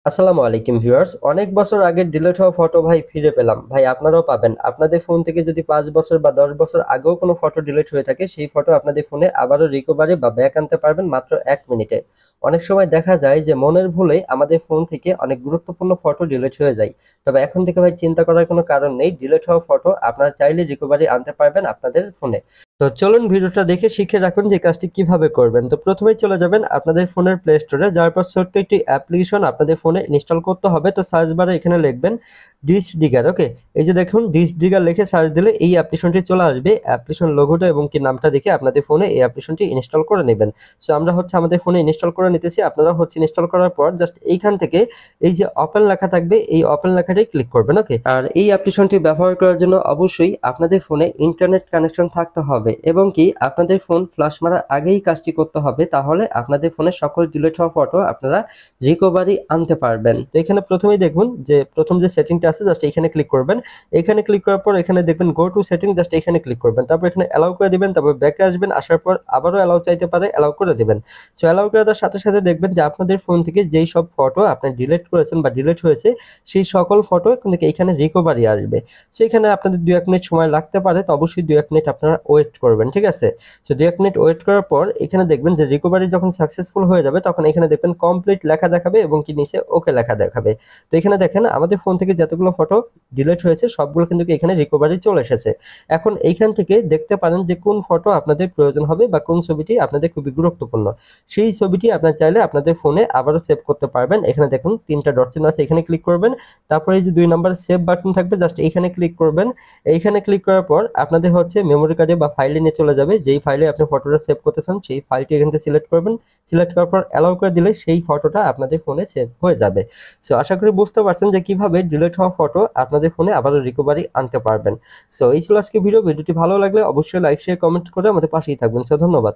আসসালামু আলাইকুম ভিউয়ার্স। অনেক বছর আগের ডিলিট হওয়া ফটো ভাই ফিরে পেলাম। ভাই আপনারাও পাবেন। আপনাদের ফোন থেকে যদি ৫ বছর বা ১০ বছর আগেও কোনো ফটো ডিলিট হয়ে থাকে, সেই ফটো আপনাদের ফোনে আবারও রিকভারি বা ব্যাক আনতে পারবেন মাত্র ১ মিনিটে। অনেক সময় দেখা যায় যে মনের ভুলে আমাদের ফোন থেকে অনেক গুরুত্বপূর্ণ ফটো ডিলিট হয়ে যায়। তবে এখন থেকে ভাই চিন্তা করার কোনো কারণ নেই। ডিলিট হওয়া ফটো আপনারা চাইলে রিকভারি আনতে পারবেন আপনাদের ফোনে। তো চলুন ভিডিওটা দেখে শিখে রাখুন যে কাজটি কিভাবে করবেন। তো প্রথমেই চলে যাবেন আপনাদের ফোনের প্লে স্টোরে, যাওয়ার পর ছোট্ট একটি অ্যাপ্লিকেশন আপনাদের ফোনে ইনস্টল করতে হবে। তো সার্চ বারে এখানে লিখবেন ডিশ ডিগার। ওকে, এই যে দেখুন ডিশ ডিগার লিখে সার্চ দিলে এই অ্যাপ্লিকেশনটি চলে আসবে। অ্যাপ্লিকেশন লোগোটা এবং কি নামটা দেখে আপনাদের ফোনে এই অ্যাপ্লিকেশনটি ইনস্টল করে নেবেন। সো আমরা আমাদের ফোনে ইনস্টল করে নিতেছি। আপনারা ইনস্টল করার পর জাস্ট এইখান থেকে এই যে ওপেন লেখা থাকবে, এই ওপেন লেখাটাই ক্লিক করবেন। ওকে, আর এই অ্যাপ্লিকেশনটি ব্যবহার করার জন্য অবশ্যই আপনাদের ফোনে ইন্টারনেট কানেকশন থাকতে হবে এবং কি আপনাদের ফোন ফ্লাশ মারার আগেই কাজটি করতে হবে। তাহলে আপনাদের ফোনের সকল ডিলিট হওয়া ফটো আপনারা রিকভারি আনতে পারবেন। তো এখানে প্রথমেই দেখুন যে প্রথম যে সেটিংটা আছে, জাস্ট এখানে ক্লিক করবেন। এখানে ক্লিক করার পর এখানে দেখবেন গো টু সেটিং, জাস্ট এখানে ক্লিক করবেন। তারপর এখানে অ্যালাউ করে দিবেন, তারপর ব্যাকে আসবেন। আসার পর আবারও অ্যালাউ চাইতে পারে, অ্যালাউ করে দিবেন। সো অ্যালাউ করে দেওয়ার সাথে সাথে দেখবেন যে আপনাদের ফোন থেকে যেই সব ফটো আপনি ডিলিট করেছেন বা ডিলিট হয়েছে, সেই সকল ফটো কিন্তু এখানে রিকভারি আসবে। সো এখানে আপনাদের ২-১ মিনিট সময় লাগতে পারে। তো অবশ্যই ২-১ মিনিট আপনারা ওয়েট করবেন, ঠিক আছে? সো ২-১ মিনিট ওয়েট করার পর এখানে দেখবেন যে রিকভারি যখন সাকসেসফুল হয়ে যাবে, তখন এখানে দেখবেন কমপ্লিট লেখা দেখাবে এবং কি নিচে ওকে লেখা দেখাবে। তো এখানে দেখেন আমাদের ফোন থেকে যতগুলো ফটো ডিলিট হয়েছে সবগুলো কিন্তু এখানে রিকভারি চলে এসেছে। এখন এইখান থেকে দেখতে পারেন যে কোন ফটো আপনাদের প্রয়োজন হবে বা কোন ছবিটি আপনাদের খুবই গুরুত্বপূর্ণ। সেই ছবিটি আপনার চাইলে আপনাদের ফোনে আবারও সেভ করতে পারবেন। এখানে দেখুন ৩টা ডট চিহ্ন আছে, এখানে ক্লিক করবেন। তারপরে এই যে ২ নাম্বার সেভ বাটন থাকবে, জাস্ট এইখানে ক্লিক করবেন। এইখানে ক্লিক করার পর আপনাদের মেমোরি কার্ডে বা ফাইলে নিয়ে চলে যাবে। যেই ফাইলে আপনি ফটোটা সেভ করতে চান সেই ফাইলটি এখান থেকে সিলেক্ট করবেন। সিলেক্ট করার পর অ্যালাউ করে দিলে সেই ফটোটা আপনাদের ফোনে সেভ হয়ে যাবে। সো আশা করি বুঝতে পারছেন যে কিভাবে ডিলিট হওয়া ফটো আপনাদের ফোনে আবারও রিকভারি আনতে পারবেন। সো এই ছিল আজকে ভিডিওটি ভালো লাগলে অবশ্যই লাইক শেয়ার কমেন্ট করে আমাদের পাশেই থাকবেন। সো ধন্যবাদ।